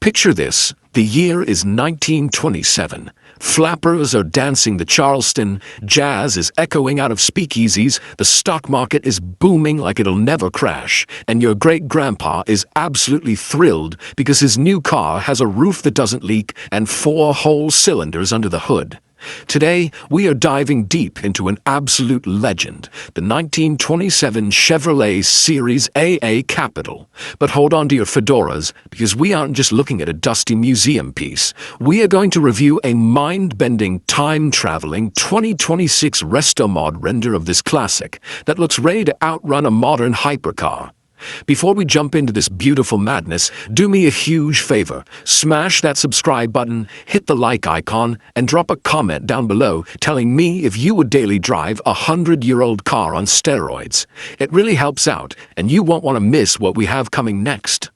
Picture this. The year is 1927. Flappers are dancing the Charleston, jazz is echoing out of speakeasies, the stock market is booming like it'll never crash, and your great-grandpa is absolutely thrilled because his new car has a roof that doesn't leak and 4 whole cylinders under the hood. Today, we are diving deep into an absolute legend, the 1927 Chevrolet Series AA Capital. But hold on to your fedoras, because we aren't just looking at a dusty museum piece. We are going to review a mind-bending, time-traveling 2026 Restomod render of this classic that looks ready to outrun a modern hypercar. Before we jump into this beautiful madness, do me a huge favor. Smash that subscribe button, hit the like icon, and drop a comment down below telling me if you would daily drive a 100-year-old car on steroids. It really helps out, and you won't want to miss what we have coming next.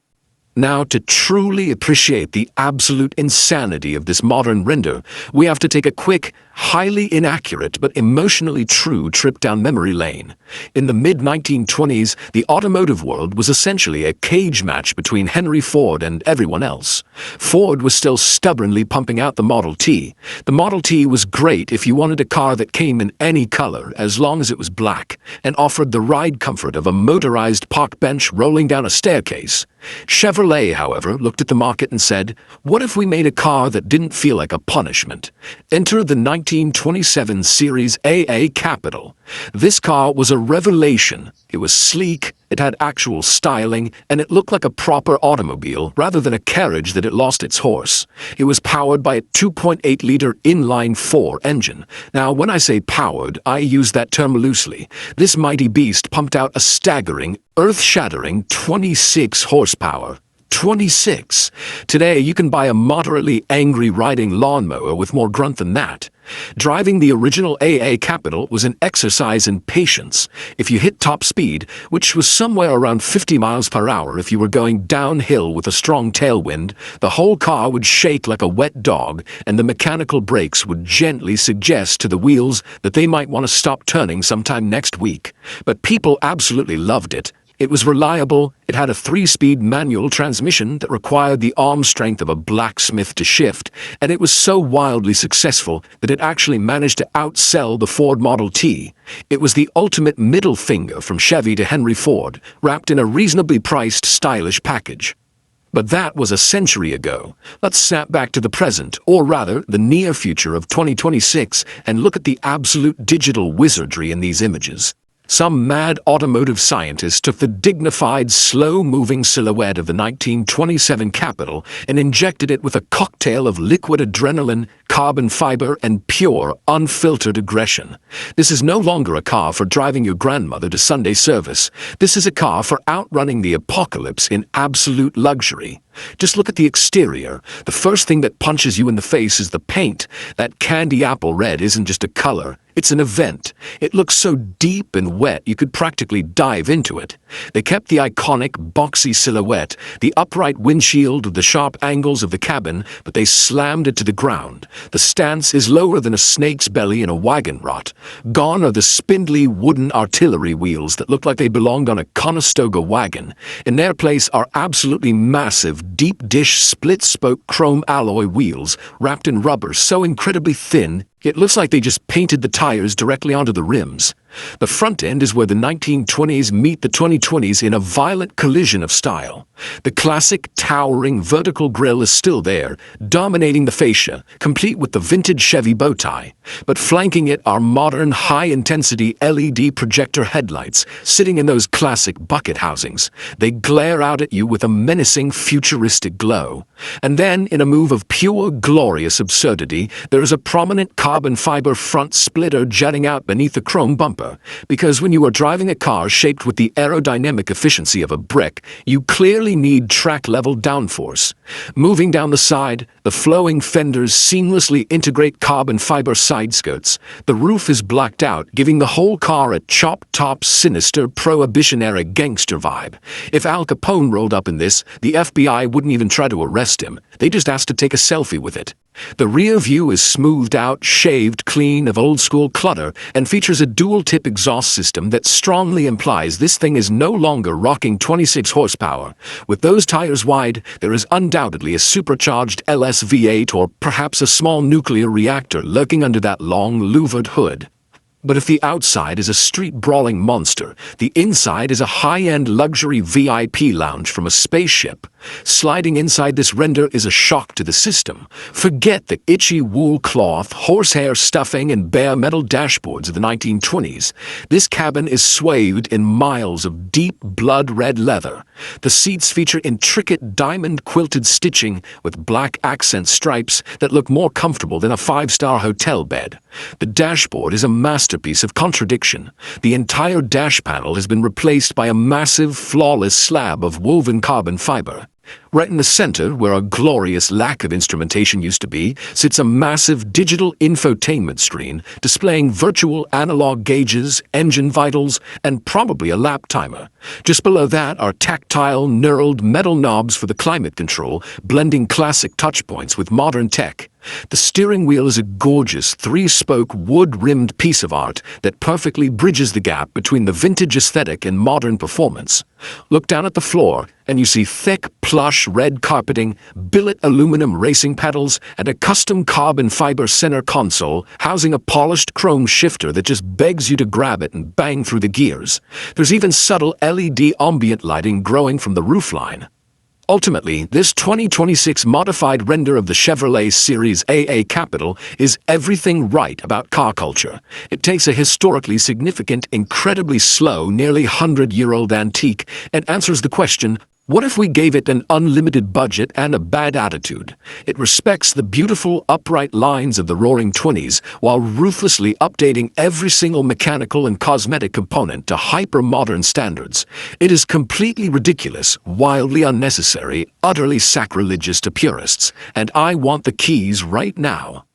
Now, to truly appreciate the absolute insanity of this modern render, we have to take a quick, highly inaccurate but emotionally true trip down memory lane. In the mid-1920s, the automotive world was essentially a cage match between Henry Ford and everyone else. Ford was still stubbornly pumping out the Model T. The Model T was great if you wanted a car that came in any color as long as it was black and offered the ride comfort of a motorized park bench rolling down a staircase. Chevrolet, however, looked at the market and said, "What if we made a car that didn't feel like a punishment?" Enter the 1927 Series AA Capital. This car was a revelation. It was sleek, it had actual styling, and it looked like a proper automobile rather than a carriage that had lost its horse. It was powered by a 2.8-liter inline-4 engine. Now, when I say powered, I use that term loosely. This mighty beast pumped out a staggering, earth-shattering 26 horsepower. 26. Today, you can buy a moderately angry riding lawnmower with more grunt than that. Driving the original AA Capital was an exercise in patience. If you hit top speed, which was somewhere around 50 miles per hour if you were going downhill with a strong tailwind, the whole car would shake like a wet dog, and the mechanical brakes would gently suggest to the wheels that they might want to stop turning sometime next week. But people absolutely loved it. It was reliable, it had a 3-speed manual transmission that required the arm strength of a blacksmith to shift, and it was so wildly successful that it actually managed to outsell the Ford Model T. It was the ultimate middle finger from Chevy to Henry Ford, wrapped in a reasonably priced, stylish package. But that was a century ago. Let's snap back to the present, or rather, the near future of 2026, and look at the absolute digital wizardry in these images. Some mad automotive scientist took the dignified, slow-moving silhouette of the 1927 Capital and injected it with a cocktail of liquid adrenaline, carbon fiber, and pure, unfiltered aggression. This is no longer a car for driving your grandmother to Sunday service. This is a car for outrunning the apocalypse in absolute luxury. Just look at the exterior. The first thing that punches you in the face is the paint. That candy apple red isn't just a color. It's an event. It looks so deep and wet you could practically dive into it. They kept the iconic, boxy silhouette, the upright windshield, the sharp angles of the cabin, but they slammed it to the ground. The stance is lower than a snake's belly in a wagon rot. Gone are the spindly wooden artillery wheels that look like they belonged on a Conestoga wagon. In their place are absolutely massive, deep-dish, split-spoke chrome alloy wheels wrapped in rubber so incredibly thin it looks like they just painted the tires directly onto the rims. The front end is where the 1920s meet the 2020s in a violent collision of style. The classic, towering vertical grille is still there, dominating the fascia, complete with the vintage Chevy bow tie. But flanking it are modern, high-intensity LED projector headlights sitting in those classic bucket housings. They glare out at you with a menacing, futuristic glow. And then, in a move of pure, glorious absurdity, there is a prominent carbon fiber front splitter jutting out beneath the chrome bumper, because when you are driving a car shaped with the aerodynamic efficiency of a brick, you clearly need track-level downforce. Moving down the side, the flowing fenders seamlessly integrate carbon fiber side skirts. The roof is blacked out, giving the whole car a chop-top, sinister, prohibition-era gangster vibe. If Al Capone rolled up in this, the FBI wouldn't even try to arrest him. They just asked to take a selfie with it. The rear view is smoothed out, shaved clean of old-school clutter, and features a dual-tip exhaust system that strongly implies this thing is no longer rocking 26 horsepower. With those tires wide, there is undoubtedly a supercharged LS V8 or perhaps a small nuclear reactor lurking under that long, louvered hood. But if the outside is a street-brawling monster, the inside is a high-end luxury VIP lounge from a spaceship. Sliding inside this render is a shock to the system. Forget the itchy wool cloth, horsehair stuffing, and bare metal dashboards of the 1920s. This cabin is swathed in miles of deep blood-red leather. The seats feature intricate diamond-quilted stitching with black accent stripes that look more comfortable than a five-star hotel bed. The dashboard is a masterpiece of contradiction. The entire dash panel has been replaced by a massive, flawless slab of woven carbon fiber. Right in the center, where a glorious lack of instrumentation used to be, sits a massive digital infotainment screen displaying virtual analog gauges, engine vitals, and probably a lap timer. Just below that are tactile, knurled metal knobs for the climate control, blending classic touchpoints with modern tech. The steering wheel is a gorgeous three-spoke wood-rimmed piece of art that perfectly bridges the gap between the vintage aesthetic and modern performance. Look down at the floor, and you see thick, plush red carpeting, billet aluminum racing pedals, and a custom carbon fiber center console housing a polished chrome shifter that just begs you to grab it and bang through the gears. There's even subtle LED ambient lighting growing from the roofline. Ultimately, this 2026 modified render of the Chevrolet Series AA Capital is everything right about car culture. It takes a historically significant, incredibly slow, nearly 100-year-old antique and answers the question, what if we gave it an unlimited budget and a bad attitude? It respects the beautiful, upright lines of the Roaring '20s while ruthlessly updating every single mechanical and cosmetic component to hyper-modern standards. It is completely ridiculous, wildly unnecessary, utterly sacrilegious to purists, and I want the keys right now.